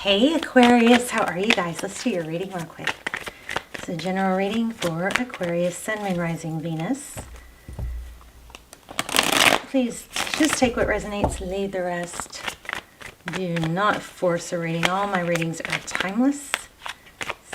Hey Aquarius, how are you guys? Let's do your reading real quick. It's a general reading for Aquarius, Sun, Moon, Rising, Venus. Please just take what resonates, leave the rest. Do not force a reading. All my readings are timeless.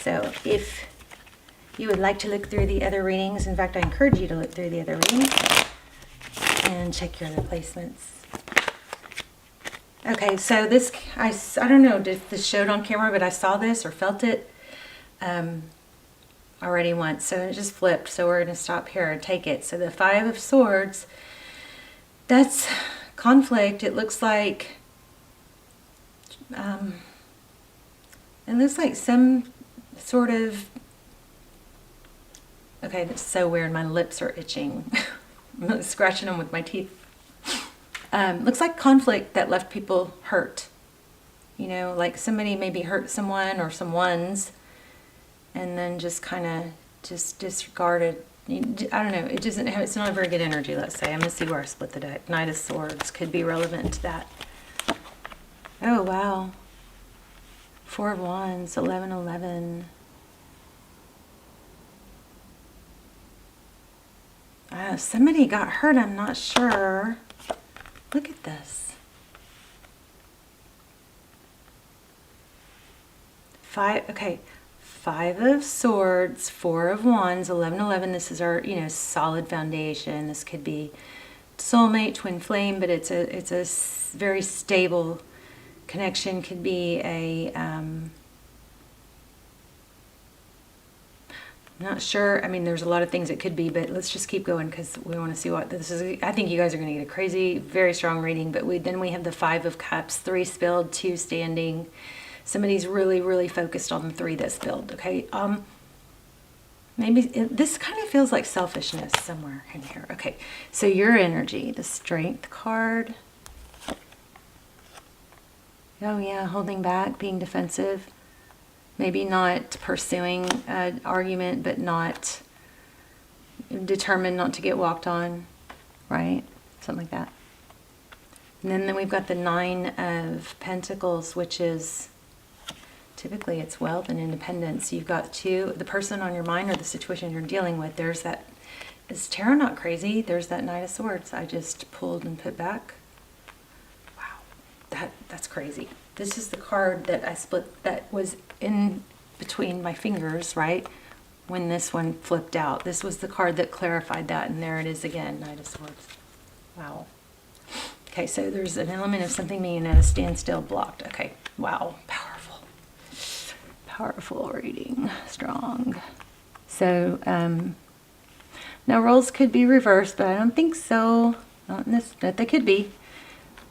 So if you would like to look through the other readings, in fact I encourage you to look through the other readings and check your other placements. Okay, so this, I don't know if this showed on camera, but I saw this or felt it already once. So it just flipped. So we're going to stop here and take it. So the Five of Swords, that's conflict. It looks like, some sort of, okay, that's so weird. My lips are itching. I'm scratching them with my teeth. Looks like conflict that left people hurt. You know, like somebody maybe hurt someone or someone's and then just kind of just disregarded. I don't know. It doesn't have, it's not a very good energy, let's say. I'm going to see where I split the deck. Knight of Swords could be relevant to that. Oh, wow. Four of Wands, 11-11. Somebody got hurt, I'm not sure. Look at this. Five of Swords, Four of Wands, 11-11. This is our, solid foundation. This could be soulmate, twin flame, but it's a very stable connection. Could be a, I'm not sure. I mean, there's a lot of things it could be, but let's just keep going because we want to see what this is. I think you guys are going to get a crazy, very strong reading, but then we have the Five of Cups, 3 spilled, 2 standing. Somebody's really, really focused on the 3 that spilled, okay? Maybe this kind of feels like selfishness somewhere in here. Okay, so your energy, the Strength card. Oh yeah, holding back, being defensive. Maybe not pursuing an argument, but not determined not to get walked on, right? Something like that. And then we've got the Nine of Pentacles, which is typically it's wealth and independence. You've got the person on your mind or the situation you're dealing with. There's that, is tarot not crazy? There's that Knight of Swords I just pulled and put back. Wow, that's crazy. This is the card that I split, that was in between my fingers, right? When this one flipped out. This was the card that clarified that, and there it is again, Knight of Swords. Wow. Okay, so there's an element of something being at a standstill, blocked. Okay, wow, powerful. Powerful reading, strong. So, now roles could be reversed, but I don't think so. Not in this, but they could be.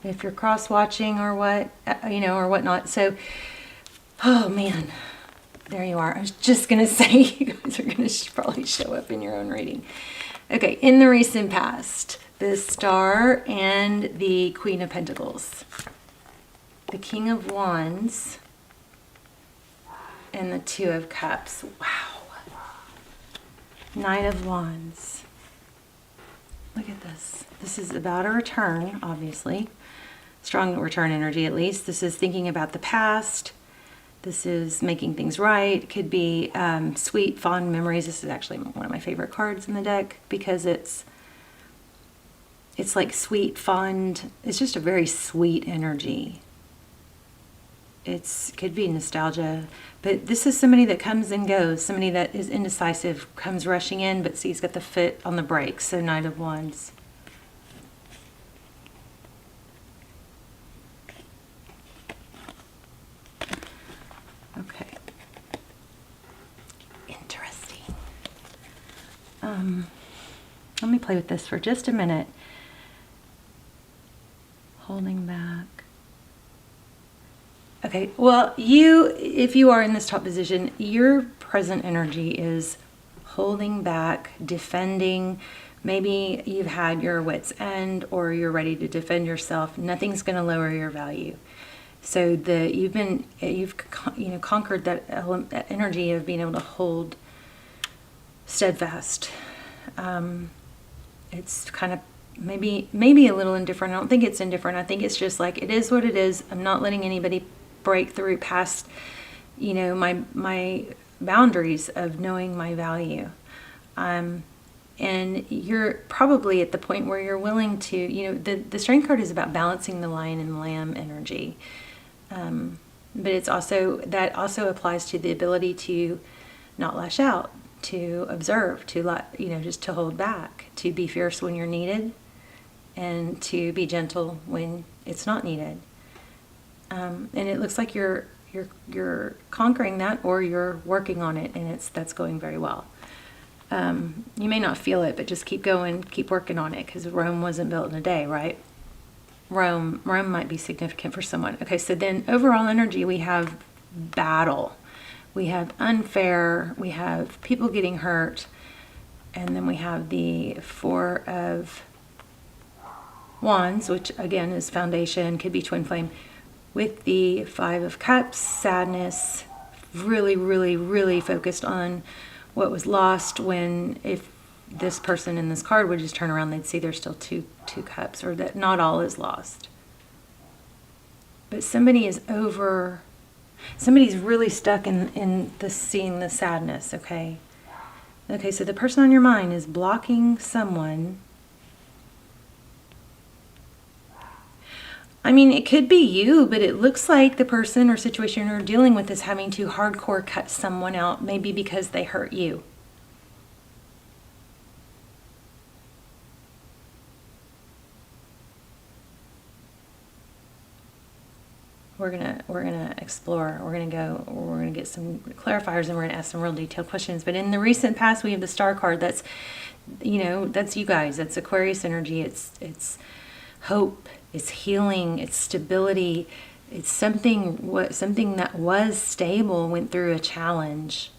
If you're cross-watching or what, or whatnot. So, oh man, there you are. I was just going to say, you guys are going to probably show up in your own reading. Okay, in the recent past, the Star and the Queen of Pentacles. The King of Wands and the Two of Cups. Wow. Knight of Wands. Look at this. This is about a return, obviously. Strong return energy, at least. This is thinking about the past. This is making things right. It could be sweet, fond memories. This is actually one of my favorite cards in the deck because it's like sweet, fond. It's just a very sweet energy. It could be nostalgia, but this is somebody that comes and goes. Somebody that is indecisive, comes rushing in, but see, he's got the foot on the brakes. So Knight of Wands. Okay. Interesting. Let me play with this for just a minute. Holding back. Okay, well, if you are in this top position, your present energy is holding back, defending. Maybe you've had your wit's end or you're ready to defend yourself. Nothing's going to lower your value. So you've conquered that energy of being able to hold steadfast. It's kind of maybe a little indifferent. I don't think it's indifferent. I think it's just like, it is what it is. I'm not letting anybody break through past, you know, my boundaries of knowing my value. And you're probably at the point where you're willing to, you know, the Strength card is about balancing the lion and lamb energy. But it's also, that also applies to the ability to not lash out, to observe, to, you know, just to hold back, to be fierce when you're needed, and to be gentle when it's not needed. And it looks like you're conquering that, or you're working on it, and that's going very well. You may not feel it, but just keep going, keep working on it, because Rome wasn't built in a day, right? Rome might be significant for someone. Okay, so then overall energy, we have battle, we have unfair, we have people getting hurt, and then we have the Four of Wands, which again is foundation, could be twin flame, with the Five of Cups, sadness, really, really, really focused on what was lost. When, if this person in this card would just turn around, they'd see there's still two cups, or that not all is lost. But somebody's really stuck in the seeing the sadness, okay? Okay, so the person on your mind is blocking someone. I mean, it could be you, but it looks like the person or situation you're dealing with is having to hardcore cut someone out, maybe because they hurt you. We're gonna explore. We're gonna get some clarifiers, and we're gonna ask some real detailed questions. But in the recent past, we have the Star card. That's, you know, that's you guys. That's Aquarius energy. It's hope. It's healing. It's stability. It's something that was stable, went through a challenge.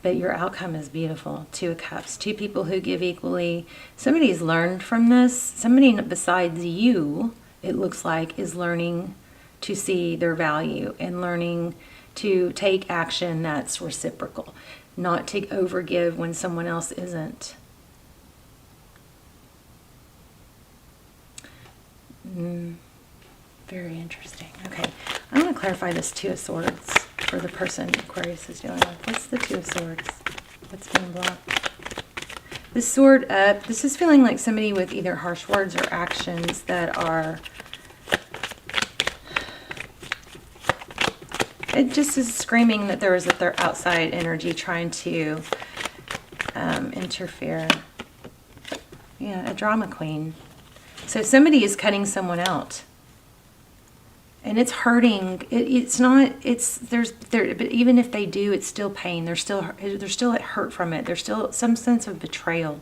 But your outcome is beautiful. Two of Cups. Two people who give equally. Somebody's learned from this. Somebody besides you, it looks like, is learning to see their value and learning to take action that's reciprocal, not to overgive when someone else isn't. Very interesting. Okay, I'm going to clarify this Two of Swords for the person Aquarius is dealing with. What's the Two of Swords? What's being blocked? This Sword up, this is feeling like somebody with either harsh words or actions that are, it just is screaming that there is their outside energy trying to interfere. Yeah, a drama queen. So somebody is cutting someone out. And it's hurting. But even if they do, it's still pain. There's still hurt from it. There's still some sense of betrayal.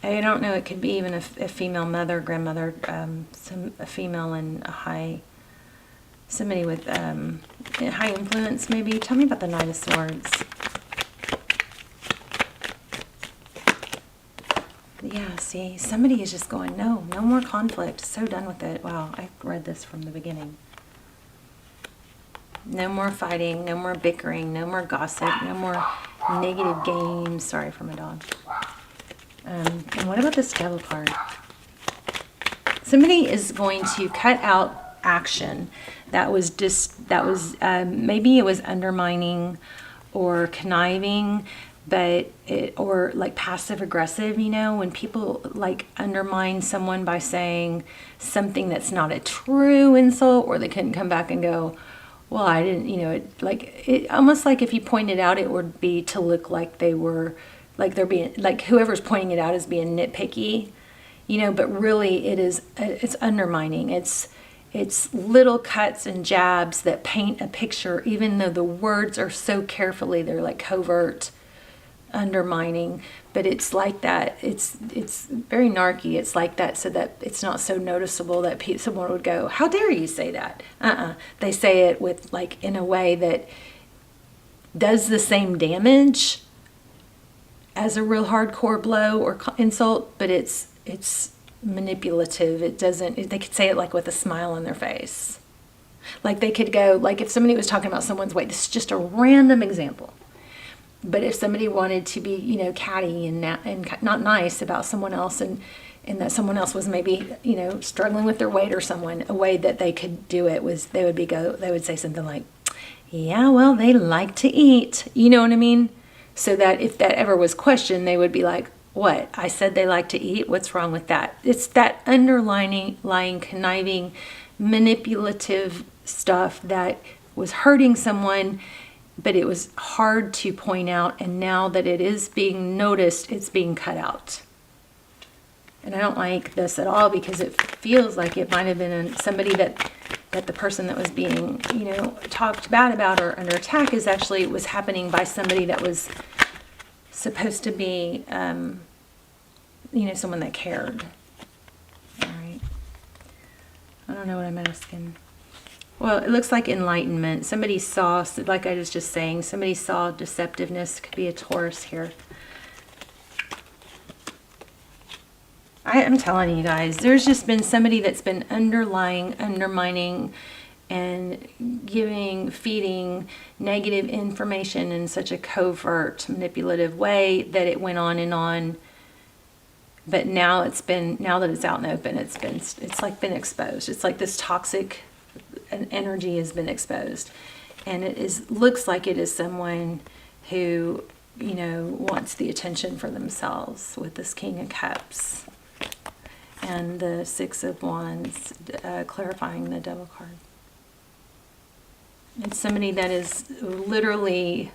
I don't know. It could be even a female mother, grandmother, a female and somebody with high influence. Maybe tell me about the Knight of Swords. Yeah, see, somebody is just going, no more conflict. So done with it. Wow, I read this from the beginning. No more fighting, no more bickering, no more gossip, no more negative games. Sorry for my dog. And what about this Devil card? Somebody is going to cut out action that was maybe it was undermining or conniving, or like passive aggressive, you know, when people like undermine someone by saying something that's not a true insult, or they couldn't come back and go, well, I didn't, you know, it almost like if you pointed out, it would be to look like they were, like they're being, like whoever's pointing it out is being nitpicky, you know, but really it's undermining. It's little cuts and jabs that paint a picture, even though the words are so carefully, they're like covert, undermining, but it's like that. It's very narky. It's like that, so that it's not so noticeable that someone would go, "How dare you say that?" They say it with like in a way that does the same damage as a real hardcore blow or insult, but it's manipulative. It doesn't. They could say it like with a smile on their face. Like they could go, like if somebody was talking about someone's weight. This is just a random example. But if somebody wanted to be, you know, catty and not nice about someone else, and and that someone else was maybe, struggling with their weight or someone, a way that they could do it was they would say something like, yeah, well, they like to eat. You know what I mean? So that if that ever was questioned, they would be like, what? I said they like to eat? What's wrong with that? It's that underlying, conniving, manipulative stuff that was hurting someone, but it was hard to point out. And now that it is being noticed, it's being cut out. And I don't like this at all, because it feels like it might have been somebody that the person that was being, talked bad about or under attack was happening by somebody that was supposed to be, someone that cared. All right. I don't know what I'm asking. Well, it looks like enlightenment. Somebody saw, like I was just saying, somebody saw deceptiveness. Could be a Taurus here. I'm telling you guys, there's just been somebody that's been undermining, and feeding negative information in such a covert, manipulative way that it went on and on. But now that it's out in the open, it's like been exposed. It's like this toxic energy has been exposed, and looks like it is someone who, wants the attention for themselves with this King of Cups. And the Six of Wands, clarifying the Devil card. It's somebody that is literally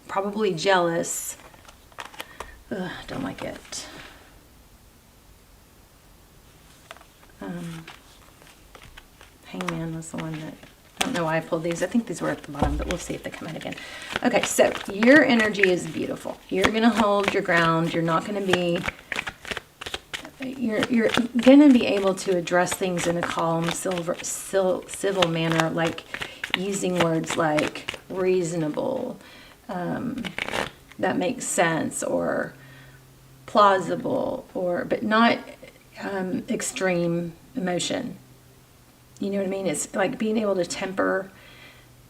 probably jealous. Ugh, don't like it. Hangman was the one that... I don't know why I pulled these. I think these were at the bottom, but we'll see if they come out again. Okay, so your energy is beautiful. You're going to hold your ground. You're not going to be... You're going to be able to address things in a calm, civil manner, like using words like reasonable, that makes sense, or plausible, but not extreme emotion. You know what I mean? It's like being able to temper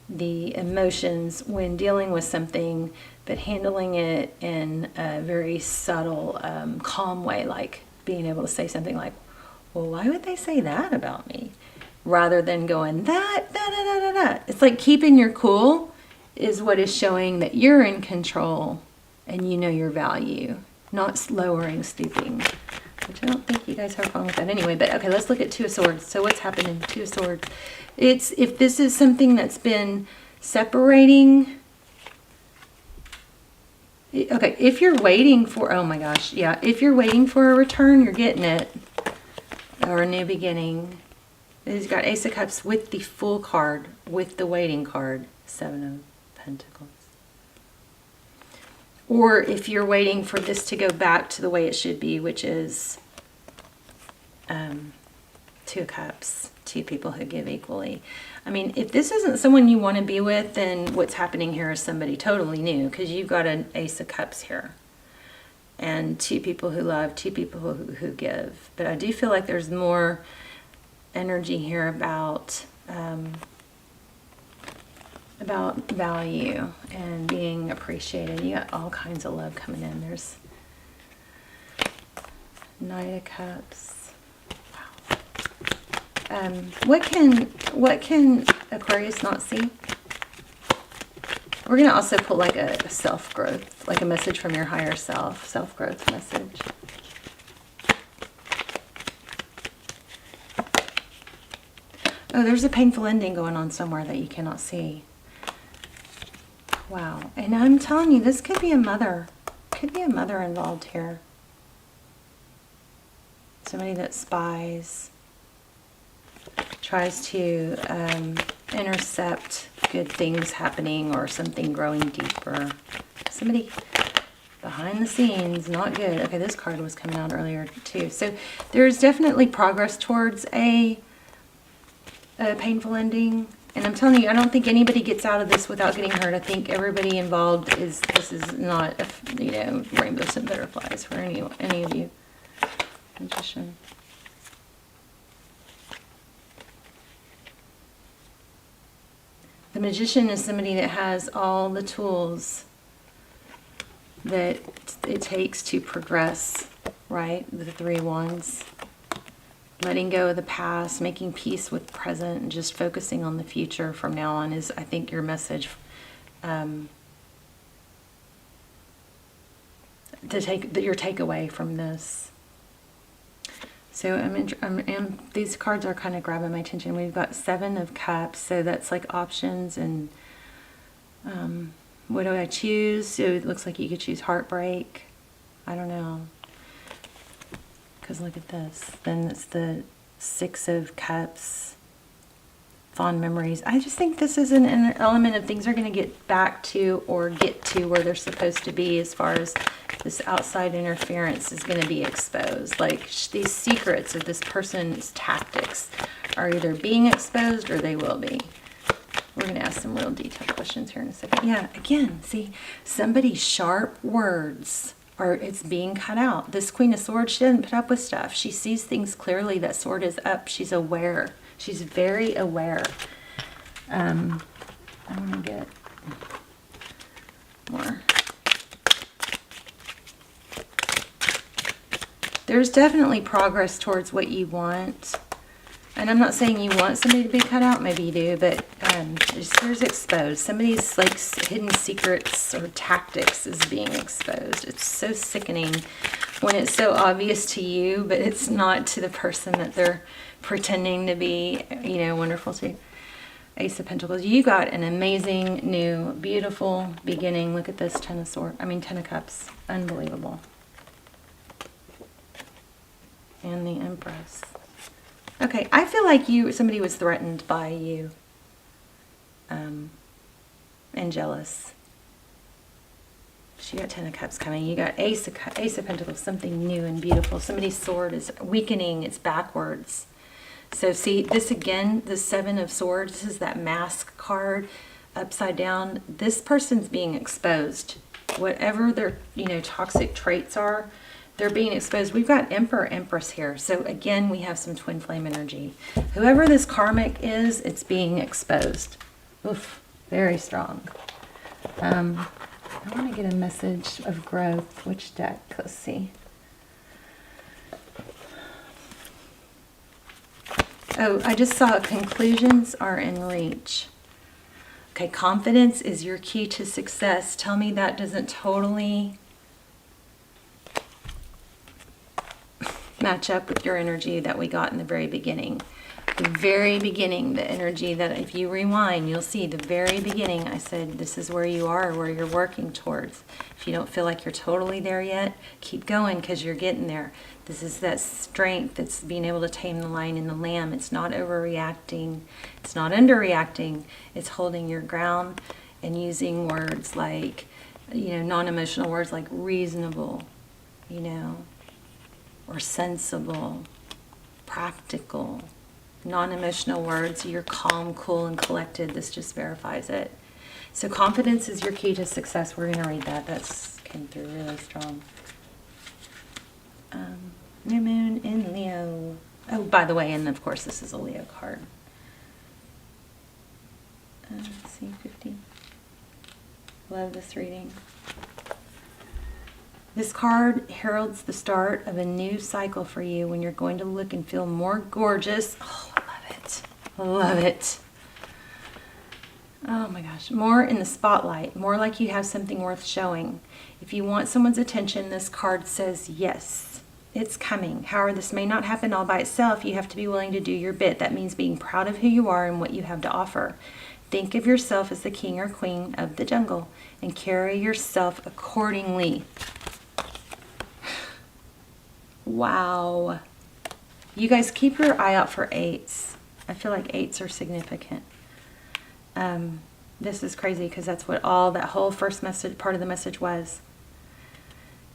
the emotions when dealing with something, but handling it in a very subtle, calm way, like being able to say something like, well, why would they say that about me? Rather than going, that. It's like keeping your cool is what is showing that you're in control and you know your value, not lowering, stooping, which I don't think you guys have a problem with that anyway. But okay, let's look at Two of Swords. So what's happening? Two of Swords. It's if this is something that's been separating. Okay, if you're waiting for, oh my gosh, yeah, if you're waiting for a return, you're getting it, or a new beginning. He's got Ace of Cups with the Fool card, with the waiting card, Seven of Pentacles. Or if you're waiting for this to go back to the way it should be, which is Two of Cups, two people who give equally. I mean, if this isn't someone you want to be with, then what's happening here is somebody totally new, because you've got an Ace of Cups here. And two people who love, two people who give. But I do feel like there's more energy here about value and being appreciated. You got all kinds of love coming in. There's Knight of Cups. What can Aquarius not see? We're going to also pull like a self-growth, like a message from your higher self, self-growth message. Oh, there's a painful ending going on somewhere that you cannot see. Wow. And I'm telling you, this could be a mother. Could be a mother involved here. Somebody that spies, tries to intercept good things happening or something growing deeper. Somebody behind the scenes, not good. Okay, this card was coming out earlier too. So there's definitely progress towards a painful ending. And I'm telling you, I don't think anybody gets out of this without getting hurt. I think everybody involved this is not, rainbows and butterflies for any of you. Magician. The Magician is somebody that has all the tools that it takes to progress, right? The 3 wands. Letting go of the past, making peace with the present, and just focusing on the future from now on is, I think, your message. To take your takeaway from this. So these cards are kind of grabbing my attention. We've got 7 of Cups, so that's like options and what do I choose? So it looks like you could choose heartbreak. I don't know. Because look at this. Then it's the 6 of Cups. Fond memories. I just think this is an element of things are going to get back to or get to where they're supposed to be, as far as this outside interference is going to be exposed. Like these secrets of this person's tactics are either being exposed or they will be. We're going to ask some real detailed questions here in a second. Yeah, again, see, somebody's sharp words or it's being cut out. This Queen of Swords, she doesn't put up with stuff. She sees things clearly. That sword is up. She's aware. She's very aware. I want to get more. There's definitely progress towards what you want. And I'm not saying you want somebody to be cut out. Maybe you do. But there's exposed. Somebody's like hidden secrets or tactics is being exposed. It's so sickening when it's so obvious to you, but it's not to the person that they're pretending to be, you know, wonderful to. Ace of Pentacles. You got an amazing, new, beautiful beginning. Look at this 10 of Cups. Unbelievable. And the Empress. Okay, I feel like somebody was threatened by you. And jealous. She got 10 of Cups coming. You got Ace of Pentacles, something new and beautiful. Somebody's sword is weakening. It's backwards. So see, this again, the 7 of Swords, this is that mask card upside down. This person's being exposed. Whatever their, toxic traits are, they're being exposed. We've got Emperor, Empress here. So again, we have some twin flame energy. Whoever this karmic is, it's being exposed. Oof, very strong. I want to get a message of growth. Which deck? Let's see. Oh, I just saw conclusions are in reach. Okay, confidence is your key to success. Tell me that doesn't totally match up with your energy that we got in the very beginning. The very beginning, the energy that if you rewind, you'll see the very beginning, I said this is where you are, where you're working towards. If you don't feel like you're totally there yet, keep going because you're getting there. This is that strength. It's being able to tame the lion and the lamb. It's not overreacting. It's not underreacting. It's holding your ground and using words like, non-emotional words like reasonable, or sensible, practical. Non-emotional words. You're calm, cool, and collected. This just verifies it. So confidence is your key to success. We're going to read that. That's came through really strong. New moon in Leo. Oh, by the way, and of course this is a Leo card. Let's see, 50. Love this reading. This card heralds the start of a new cycle for you when you're going to look and feel more gorgeous. Oh, I love it. I love it. Oh my gosh. More in the spotlight. More like you have something worth showing. If you want someone's attention, this card says yes. It's coming. However, this may not happen all by itself. You have to be willing to do your bit. That means being proud of who you are and what you have to offer. Think of yourself as the king or queen of the jungle and carry yourself accordingly. Wow. You guys keep your eye out for 8s. I feel like 8s are significant. This is crazy because that's what that whole first message, part of the message was.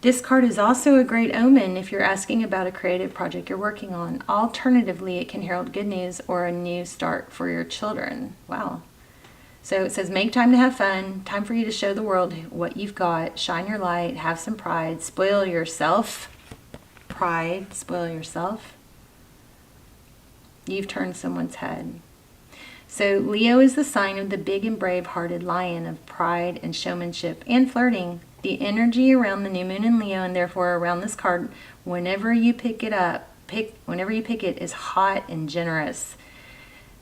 This card is also a great omen if you're asking about a creative project you're working on. Alternatively, it can herald good news or a new start for your children. Wow. So it says, make time to have fun. Time for you to show the world what you've got. Shine your light. Have some pride. Spoil yourself. Pride. Spoil yourself. You've turned someone's head. So Leo is the sign of the big and brave-hearted lion of pride and showmanship and flirting The energy around the new moon in Leo, and therefore around this card, whenever you pick it up, whenever you pick it, is hot and generous.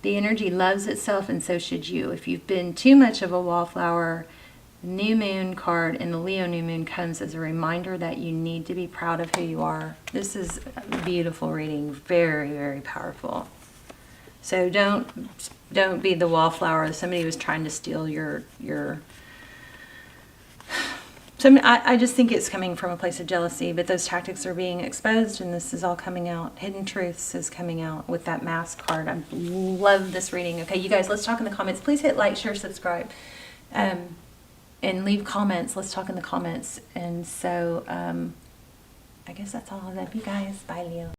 The energy loves itself, and so should you. If you've been too much of a wallflower, new moon card and the Leo new moon comes as a reminder that you need to be proud of who you are. This is a beautiful reading, very, very powerful. So don't be the wallflower. Somebody was trying to steal your. So I just think it's coming from a place of jealousy, but those tactics are being exposed, and this is all coming out. Hidden Truths is coming out with that Mask card. I love this reading. Okay, you guys, let's talk in the comments. Please hit like, share, subscribe, and leave comments. Let's talk in the comments. And so I guess that's all. I love you guys. Bye, Leo.